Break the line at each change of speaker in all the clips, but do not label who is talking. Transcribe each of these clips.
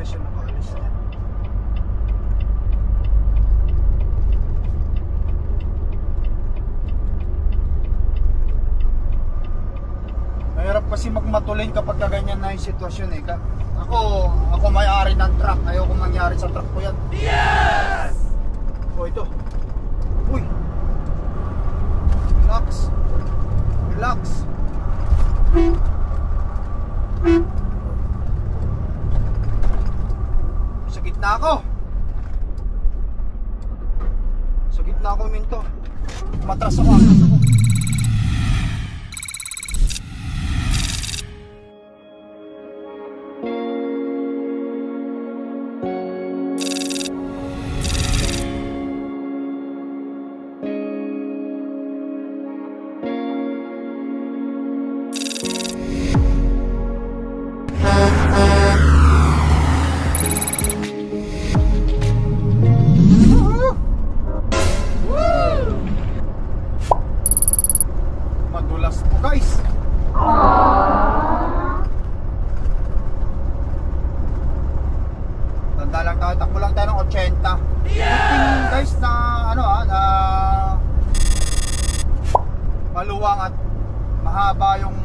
guys yung nakaalis niya. Mahirap kasi magmatulin kapag ganyan na yung sitwasyon eh. Ako may-ari ng truck. Ayoko mangyari sa truck ko yan. Yes! O ito. Uy! Relax. Relax. Sa gitna ako. Sa gitna ako minto. Matras ako. Madulas po guys. Tanda lang tayo, takbo lang tayo ng 80. Yes! Guys na na maluwang at mahaba yung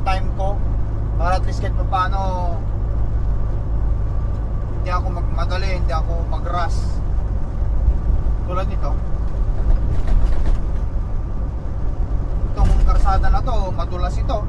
time ko para at least kahit pa paano hindi ako magmadali, hindi ako mag-rush tulad nito. Itong karsada na to, madulas ito.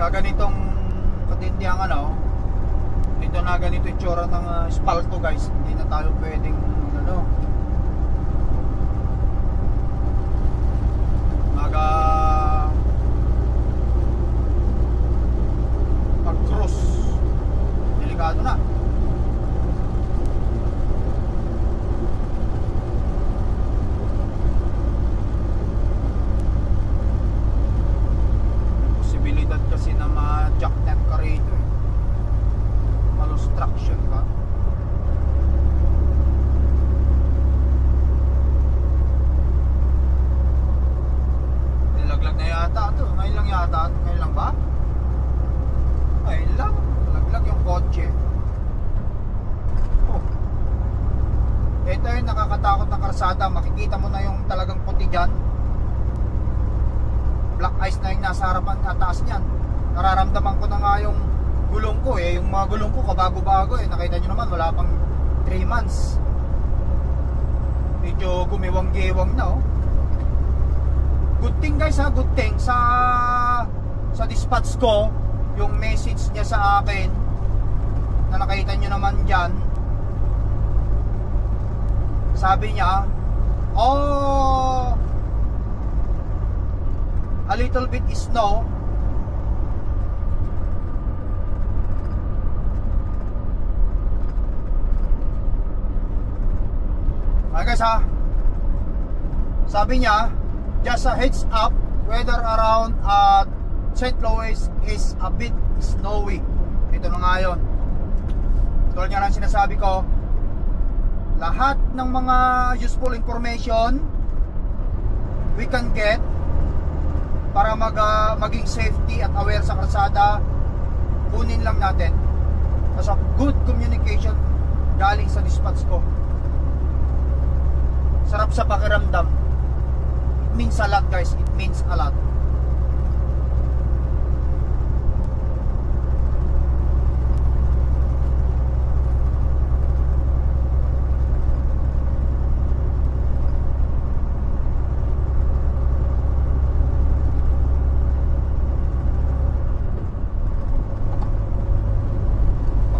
Ganitong katindi ang dito na ganito yung tsura ng espalto guys, hindi na tayo pwedeng mag-cross, delikado na. Kasi na ma-jacknet ka rito eh. Malos traction ka. Nilaglag na yata ito. Ngayon lang yata. Ngayon lang ba? Ngayon lang. Nalaglag yung kotse. Oh. Ito yung nakakatakot na karsada. Makikita mo na yung talagang puti dyan. Black ice na yung nasa harapan at taas niyan. Nararamdaman ko na nga yung gulong ko eh. Yung mga gulong ko kabago-bago eh. Nakita nyo naman wala pang 3 months. Medyo gumiwang-giwang na oh. Good thing guys ha, good thing. Sa dispatch ko, yung message niya sa akin na nakita nyo naman dyan, sabi niya, oh, a little bit is snow. Okay guys ha, sabi niya, just a heads up, weather around St. Louis is a bit snowy. Ito na nga yun. Tulad nga lang sinasabi ko, lahat ng mga useful information we can get para maging safety at aware sa kalsada, kunin lang natin as a good communication galing sa dispatch ko. Sarap sa pakiramdam. It means a lot guys, it means a lot.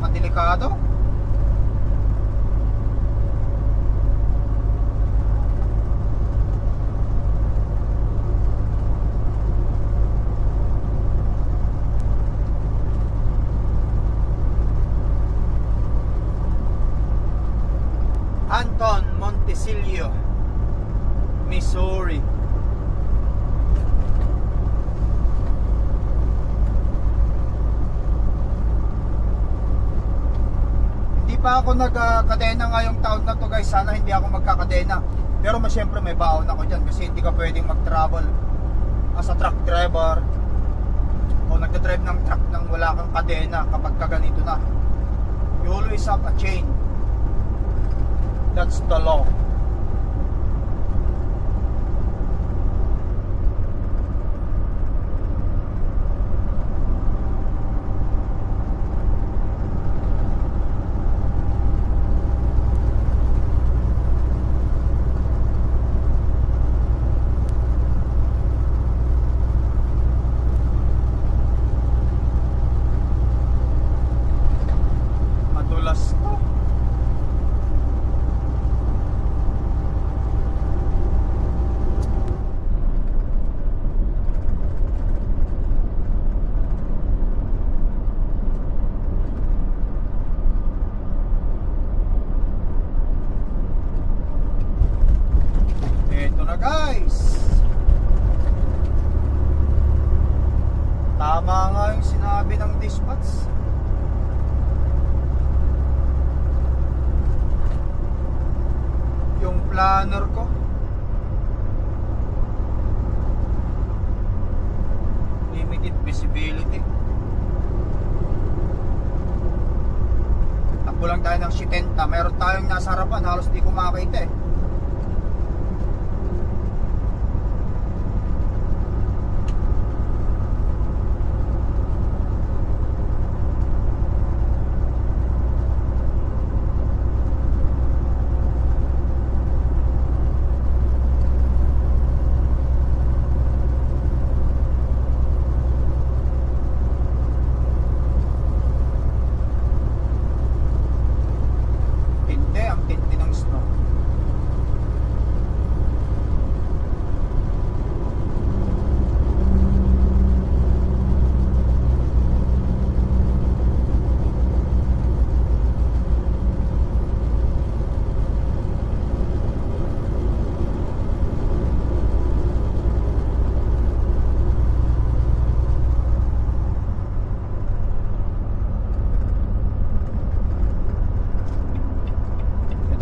Delikado. Cecilio, Missouri. Hindi pa ako nagkakadena ngayong taon na to guys. Sana hindi ako magkakadena. Pero siyempre may baon ako dyan kasi hindi ka pwedeng mag-travel as a truck driver o nagdadrive ng truck nang wala kang kadena kapag kaganito na. You always have a chain. That's the law. Guys, tama nga yung sinabi ng dispatch. Yung planner ko limited visibility. Takbo lang tayo ng 70. Meron tayong nasa harapan, halos di ko makita eh.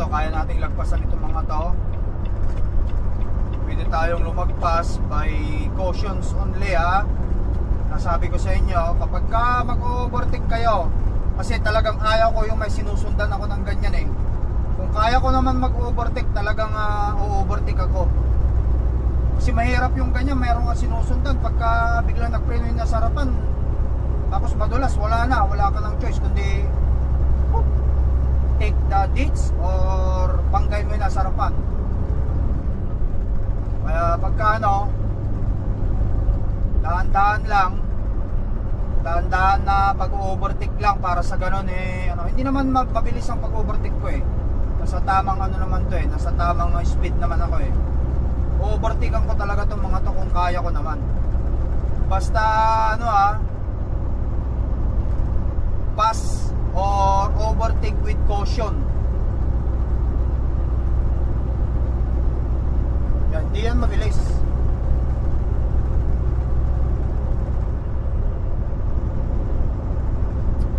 Kaya nating lagpasan itong mga to. Pwede tayong lumagpas by cautions only ha. Nasabi ko sa inyo, kapag ka mag-overtake kayo, kasi talagang ayaw ko yung may sinusundan ako ng ganyan eh. Kung kaya ko naman mag-overtake, talagang o-overtake ako. Kasi mahirap yung ganyan, mayroong ka sinusundan. Pagka biglang nagpreno yung nasa harapan, tapos madulas, wala ka ng choice kundi take the ditch or banggay mo yung nasa harapan. Kaya pagka dahan-dahan lang, dahan-dahan na pag-overtake lang para sa ganun eh, hindi naman mabilis ang pag-overtake ko eh. Nasa tamang naman to eh, nasa tamang speed naman ako eh. Overtakean ko talaga tong mga to kung kaya ko naman. Basta pass or overtake with caution. Yan, di yan mabilis.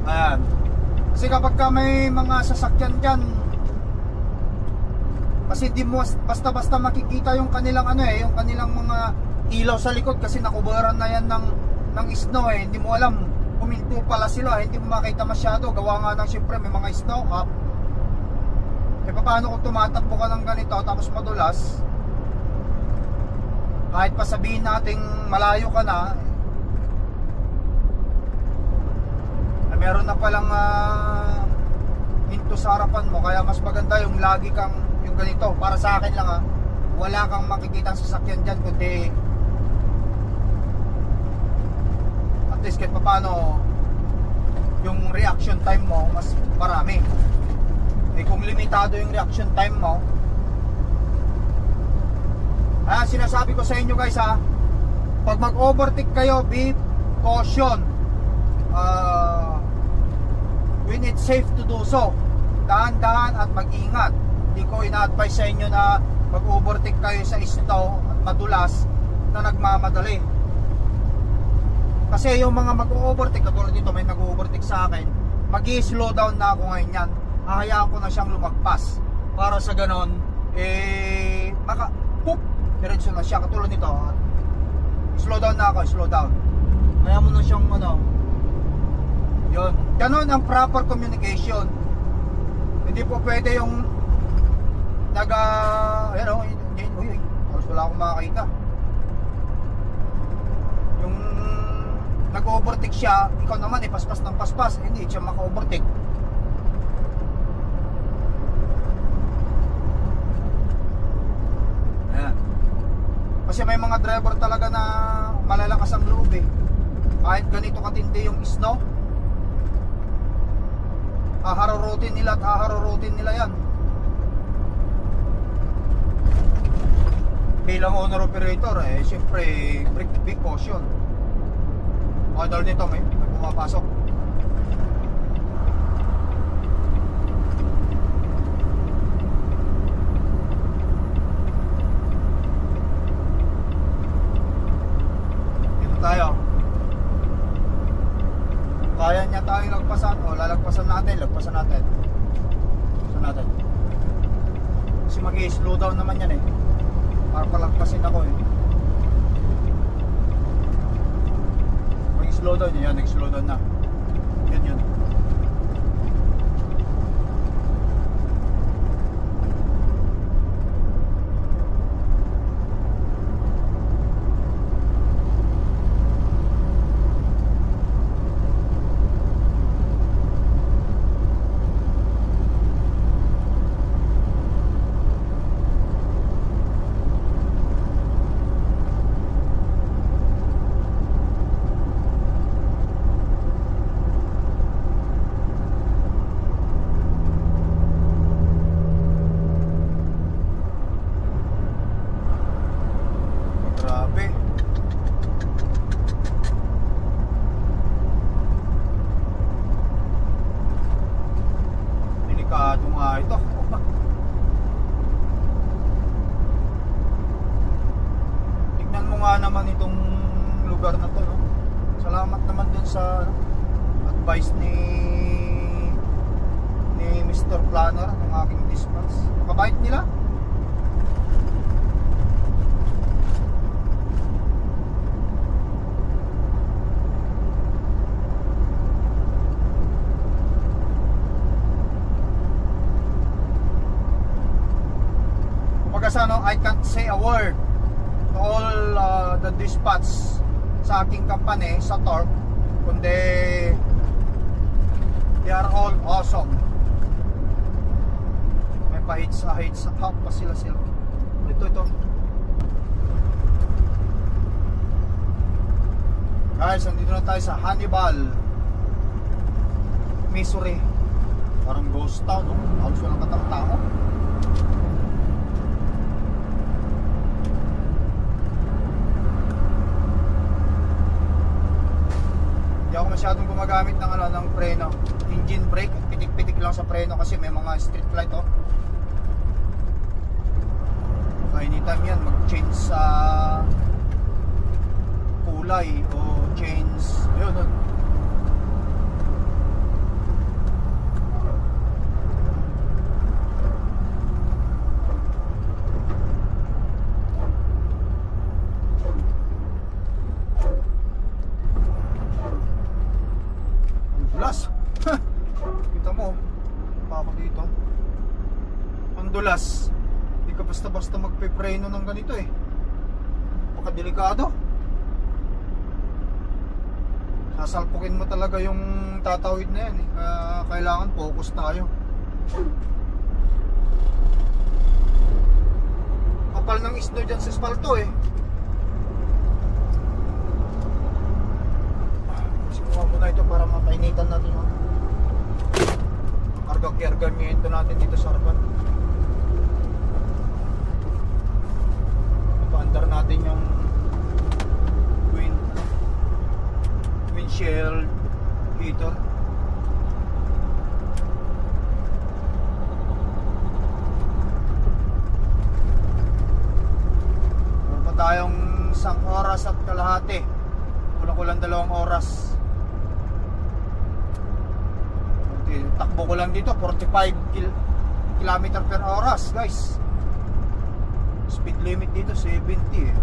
Ayan. Kasi kapag ka may mga sasakyan dyan, kasi di mo basta-basta makikita yung kanilang yung kanilang mga ilaw sa likod kasi nakubaran na yan ng snow eh. Hindi mo alam, puminto pala sila, hindi mo makita masyado. Gawa nga ng siyempre may mga snow up. Eh paano kung tumatakbo ka ng ganito tapos madulas? Kahit pa sabihin nating malayo ka na, meron na palang hinto sa harapan mo. Kaya mas maganda yung lagi kang yung ganito. Para sa akin lang wala kang makikita ang sasakyan dyan kundi at least kahit paano yung reaction time mo mas marami. Eh kung limitado yung reaction time mo, sinasabi ko sa inyo guys pag mag-overtake kayo, be caution. When it's safe to do so, dahan-dahan at mag-ingat. Hindi ko ina-advise sa inyo na mag-overtake kayo sa snow at madulas na nagmamadali. Kasi yung mga mag-overtake, katulad dito may nag-overtake sa akin, mag-i-slow down na ako ngayon yan. Hahayaan ko na siyang lumagpas para sa ganon diretso na siya. Katulad nito, slow down na ako, slow down. Hayaan mo na siyang yun, ganon ang proper communication. Hindi po pwede yung halos wala akong makakita. Yung nag-overtake siya, ikaw naman paspas ng paspas, hindi siya maka-overtake. Ayan. Kasi may mga driver talaga na malalakas ang loob eh. Kahit ganito katindi yung snow, haharurutin nila yan. Bilang owner operator siyempre big caution. Model nito may pumapasok. Dito tayo. Kaya niya tayong lagpasan o lalagpasan natin. Kasi mag-i-slow down naman yan para palagpasin ako Mag-slow down yan, nag-slow down na. Yun. Naman itong lugar na to, no? Salamat naman dun sa advice ni Mr. Planner ng aking dispatch. Kabait nila. Kumbaga sa I can't say a word to all the dispatch sa aking company sa Torque, kundi they are all awesome. May pa-hits up pa sila. Ito guys, nandito na tayo sa Hannibal, Missouri. Parang ghost town, no? Halos walang katang-tao. Ako masyadong gumagamit ng preno, engine brake, pitik-pitik lang sa preno kasi may mga street light anytime yan mag-change sa kulay o change yun. Kita mo pa ako dito ang dulas. Hindi ka basta-basta magpe-preno ng ganito Pakadelikado. Sasalpukin mo talaga yung tatawid na yan kailangan focus tayo. Kapal ng isno dyan sa espalto Simuha mo na ito para mapainitan natin yung karga-kargamiento natin dito sa harapan. Ipaandar natin yung windshield heater. tayong 1 oras at kalahati. Kulang 2 oras. Takbo ko lang dito 45 km per oras, guys. Speed limit dito 70 eh.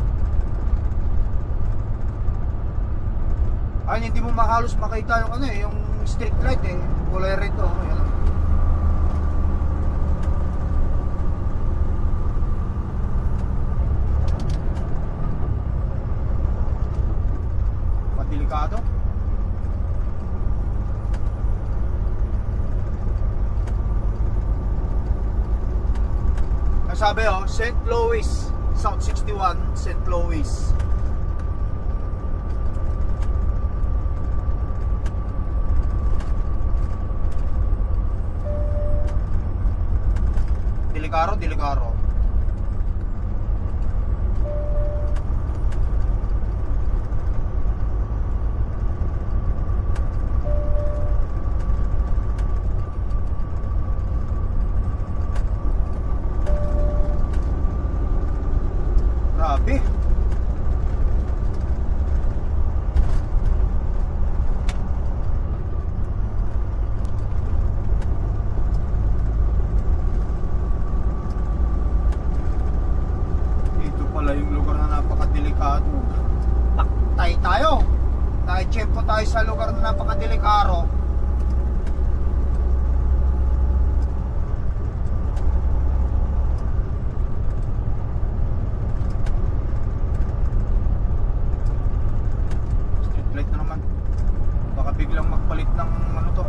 Ay, hindi mo mahalos makita yung ano eh, yung street light eh, kulay red oh. Ayan. Delikado. Sabi oh, St. Louis, South 61, St. Louis. Delikaro, delikaro. Grabe. Dito pala yung lugar na napakadelikado. Taktay tayo. Nakitsempo tayo sa lugar na napakadelikado. Biglang magpalit ng ano to.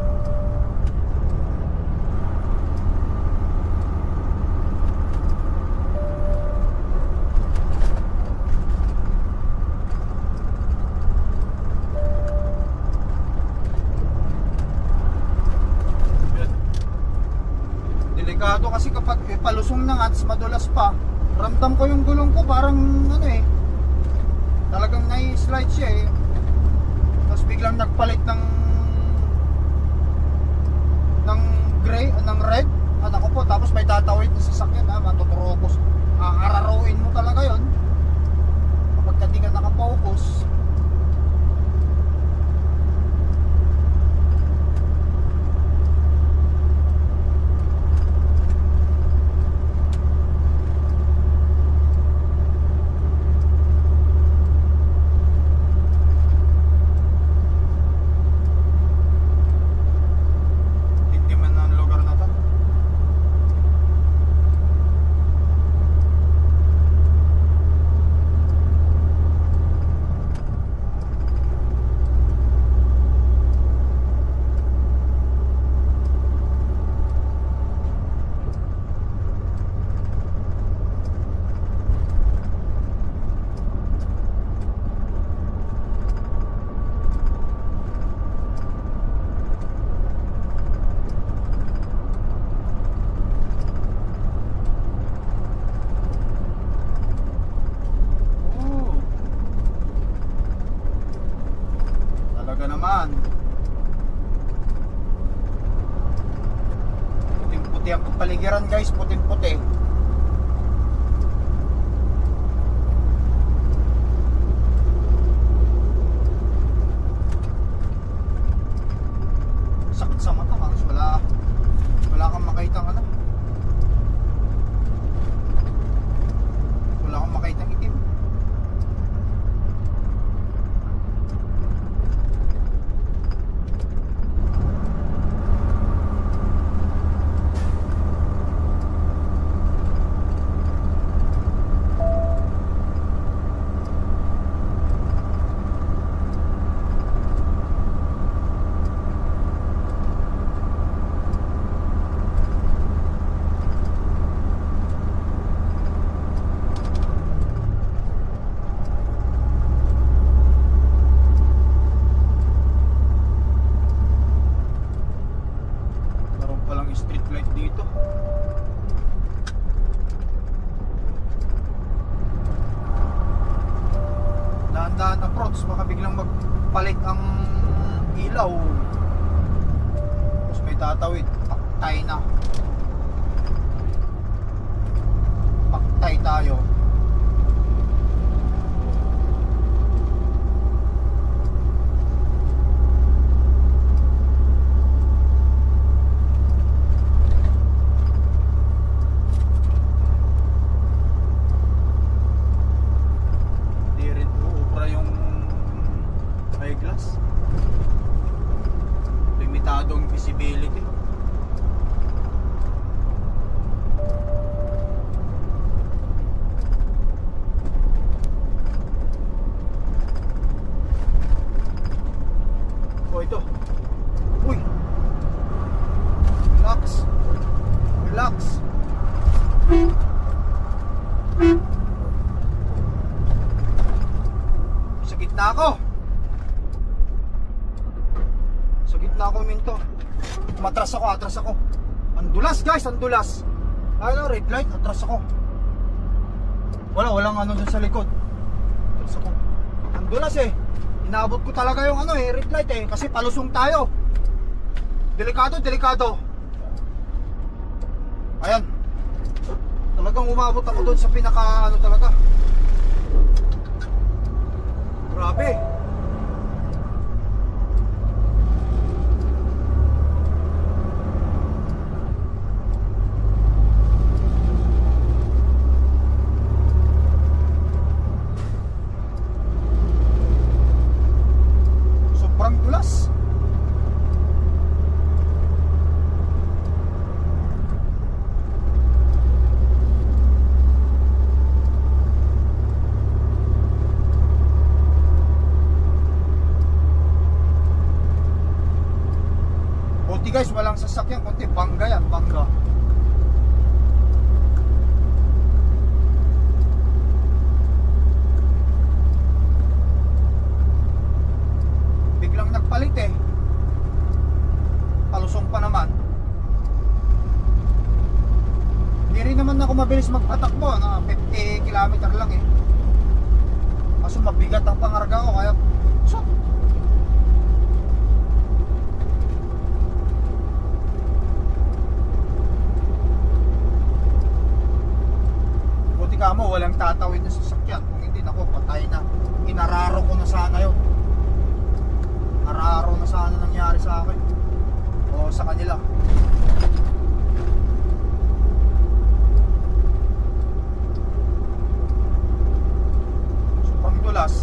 Delikado kasi kapag palusong na nga at madulas pa, ramdam ko yung gulong ko parang ano eh, talagang nai-slide siya eh. Tapos biglang nagpalit ng gray, ng red. Anak ko po, tapos may tatawid na sasakyan, matuturokos. Aararuin mo talaga yon kapag hindi ka nakapokus. Naman puting-puti ang paligiran, guys, puting-puti. Sakit sa mata, halos wala kang makitang ano, wala kang makitang itim. Street light dito. Dahan-dahan approach, baka biglang magpalit ang ilaw. Tapos may tatawid, paktay na. Paktay tayo. ako. Sa gitna ako minto. Atras ako. Ang dulas guys, ang dulas. Ano, red light, atras ako. Walang ano dun sa likod. Atras ako. Ang dulas eh. Inaabot ko talaga yung ano red light eh. Kasi palusong tayo. Delikado. Ayan. Talagang umabot ako dun sa pinaka ano talaga. Grabe. Sobrang dulas. Guys, walang sasakyan, kundi bangga yan, bangga. Biglang nagpalit eh. Palusong pa naman. Hindi rin naman ako mabilis magpatakbo, 50 km lang eh. Kaso mabigat ang pangarga ko, kaya shot. Mo walang tatawid na sasakyan, kung hindi nako patay na. Inararo ko na sana yun. Nararo na sana nangyari sa akin o sa kanila. Sobrang dulas.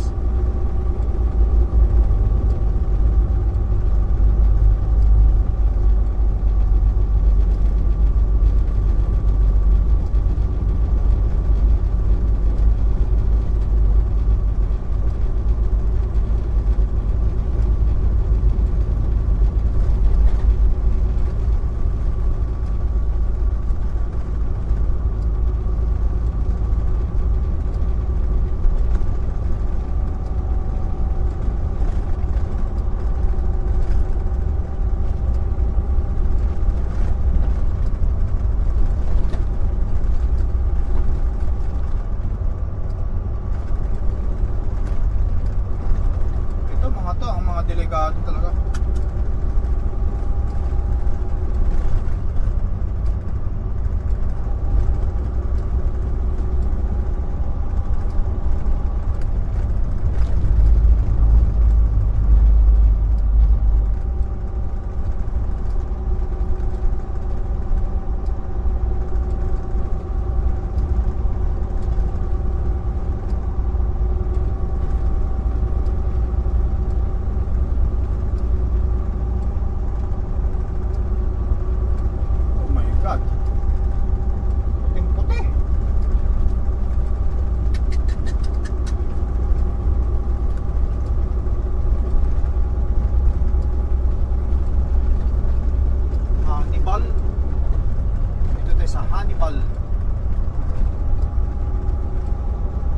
Delikado talaga.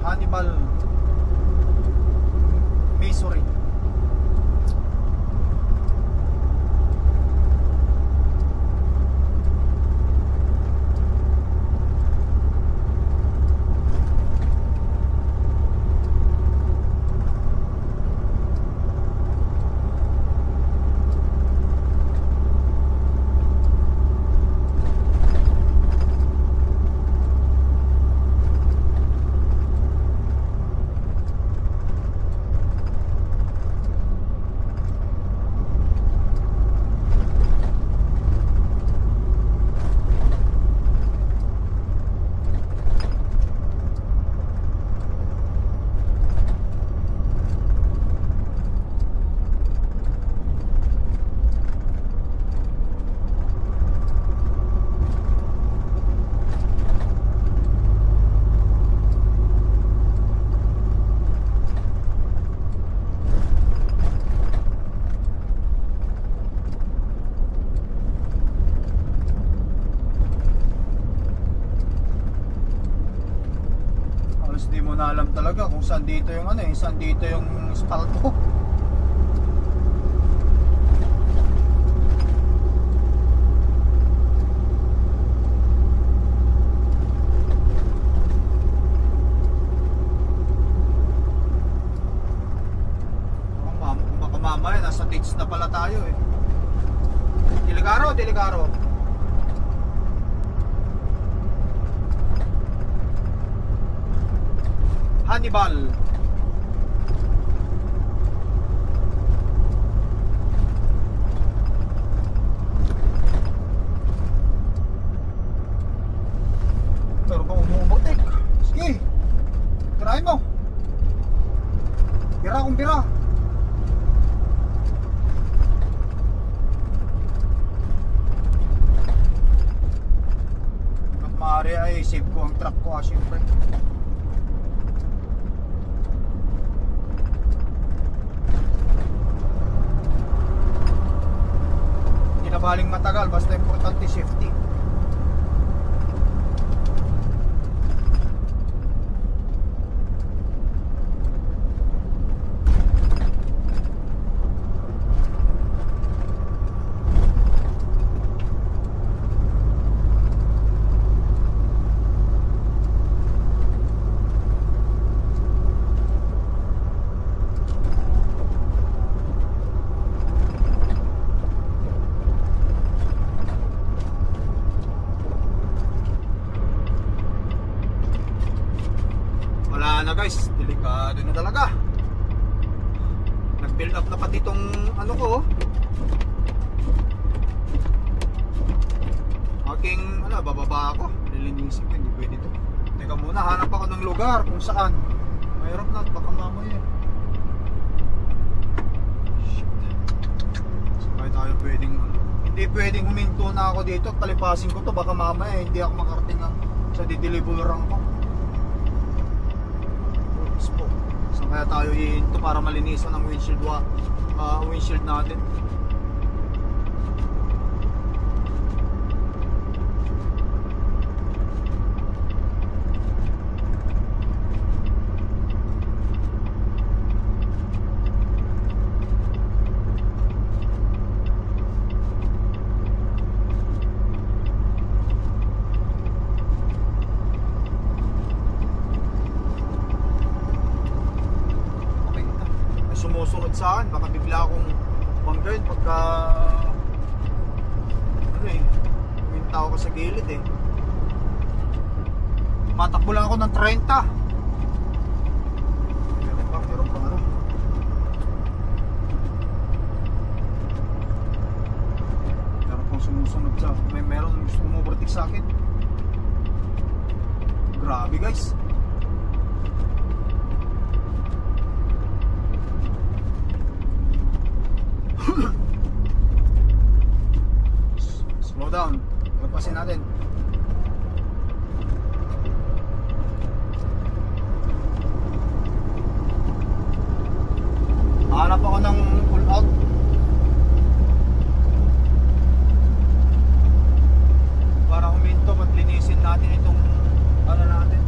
Hannibal, Missouri. mo na alam talaga kung saan dito yung ano eh, saan dito yung espalto. Baka mamaya nasa ditch na pala tayo eh. Delikaro, delikaro. Hannibal. Pero bang umuubotek? Sige. Tirahin mo. Bira kung bira. At maaari ay save ko ang truck ko syempre. Baling matagal, basta importante safety. Na guys, delikado na talaga. Nag-build up na pati itong ano ko. Aking bababa ako. Lilinisin ko, hindi pwede ito. Teka muna, hanap ako ng lugar kung saan. Mahirap na, baka mamaya. Shit. Sabay tayo pwedeng hindi pwedeng huminto na ako dito. Palipasin ko to, baka mamaya hindi ako makarating sa dideliveran ko. So kaya tayo iinto para malinisan ang windshield natin. Sumusunod saan, baka bigla akong banggain pagka huminta ako sa gilid eh. Matakbo lang ako ng 30. Meron pa ano. Meron pang sumusunod sa meron gusto umubertik sa akin. Grabe guys. Slow down. Pagpasin natin. Hanap ako ng pull out. Para huminto, maglinisin natin itong ano natin.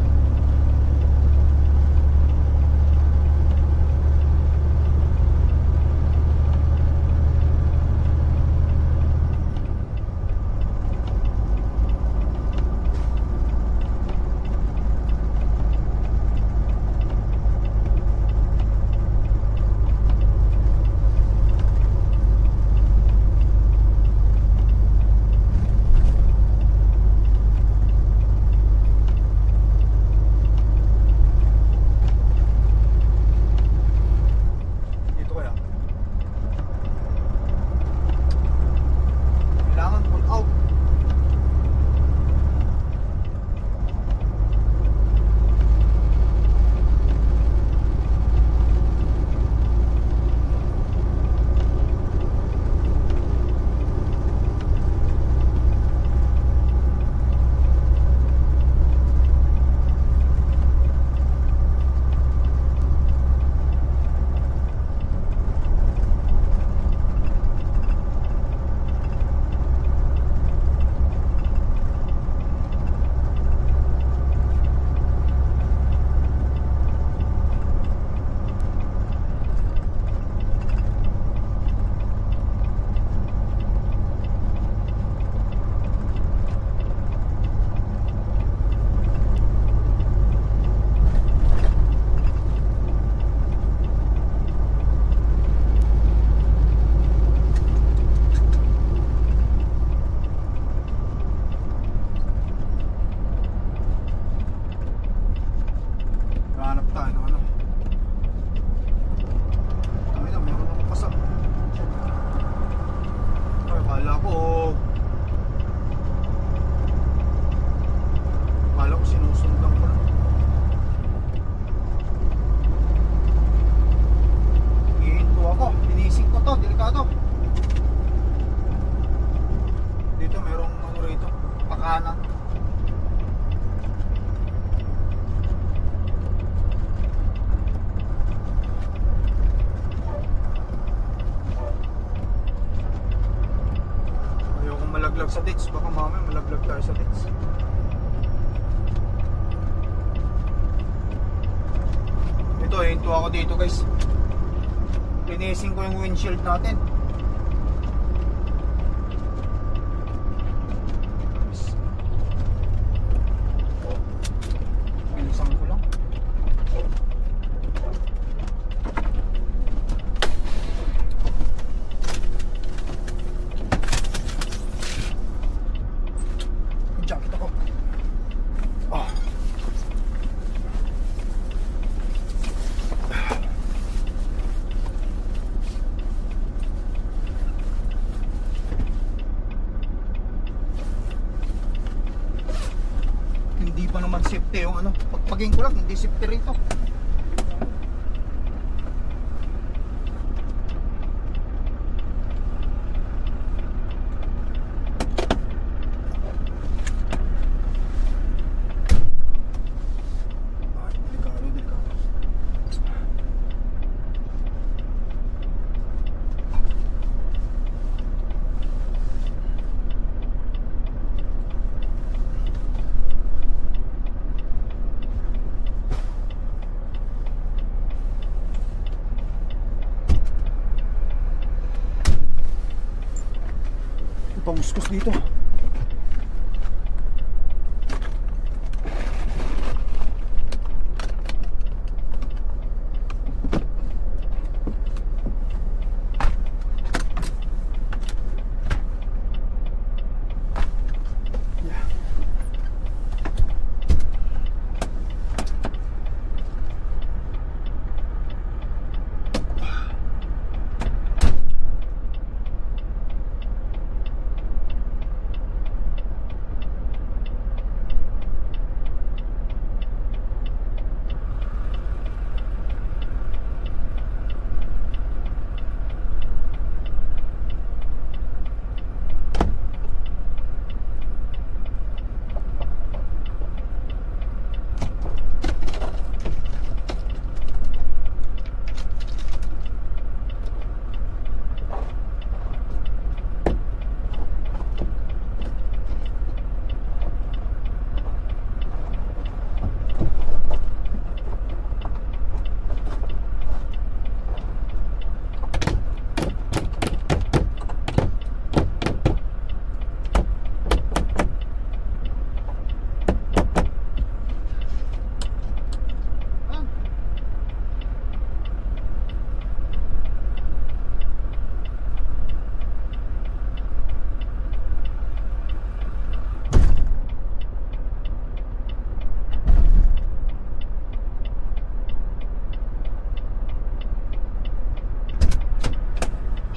ditch. Baka mamaya malaglag tayo sa ditch. Ito, hinto ako dito guys. Linisin ko yung windshield natin. Bilisan ko lang. Jacket ako. Ah. Hindi pa naman safety yung ano. Pagpaging ko lang, hindi safety rito. Pamuskus dito.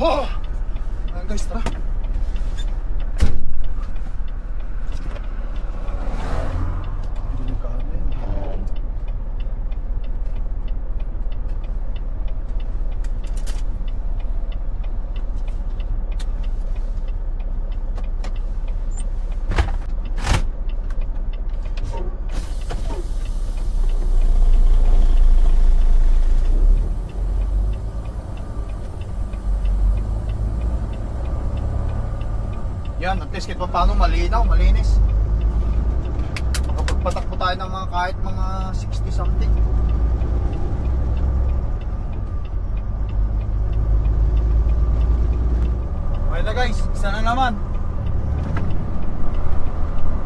Oh! Ayan guys, tara. Delikado yan. Yan, at least kahit paano malinaw, malinis. Makapagpatakbo tayo ng mga kahit mga 60 something. Okay na guys, isa na naman.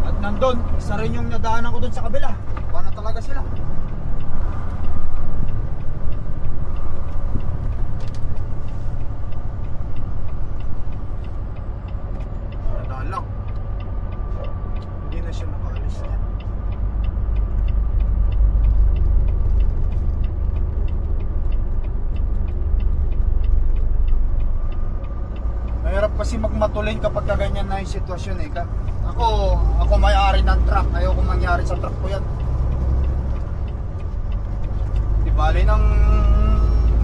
At nandun, isa rin yung nadaanan ko dun sa kabila. Paano talaga sila? Lang. Hindi na siya nakaalis niya. Mahirap kasi magmatulin kapag ganyan na yung sitwasyon eh. Ako may-ari ng truck. Ayoko mangyari sa truck ko yan. Di bali nang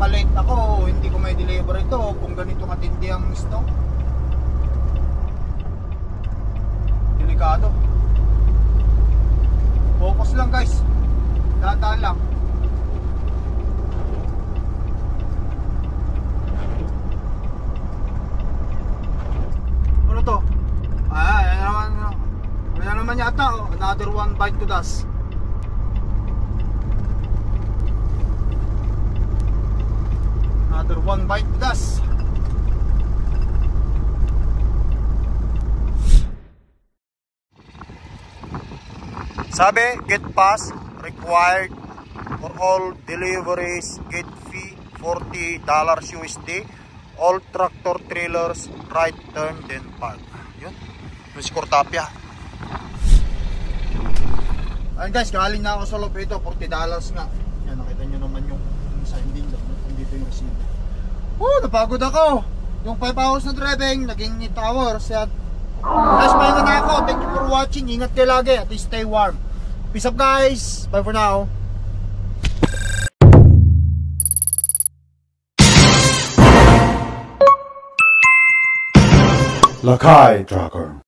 malate ako, hindi ko may deliver ito kung ganito katindi ang snow. Delikado. Focus lang guys. Dahan-dahan lang. Ano to? Ayan Another one bite to dust. Another one bite to dust. Sabi, get pass required for all deliveries, gate fee $40 USD, all tractor trailers, right turn then park. Yun, yung si Cortapia. Ayun guys, galing na ako sa loob ito, $40 nga. Yan, nakita nyo naman yung signing doon, dito yung receipt. Napagod ako. Yung 5 hours na driving, naging 8 hours. Yan. Guys, pahinga na ako. Thank you for watching. Ingat kayo lagi at stay warm. Peace up guys. Bye for now.
Lakai Tracker.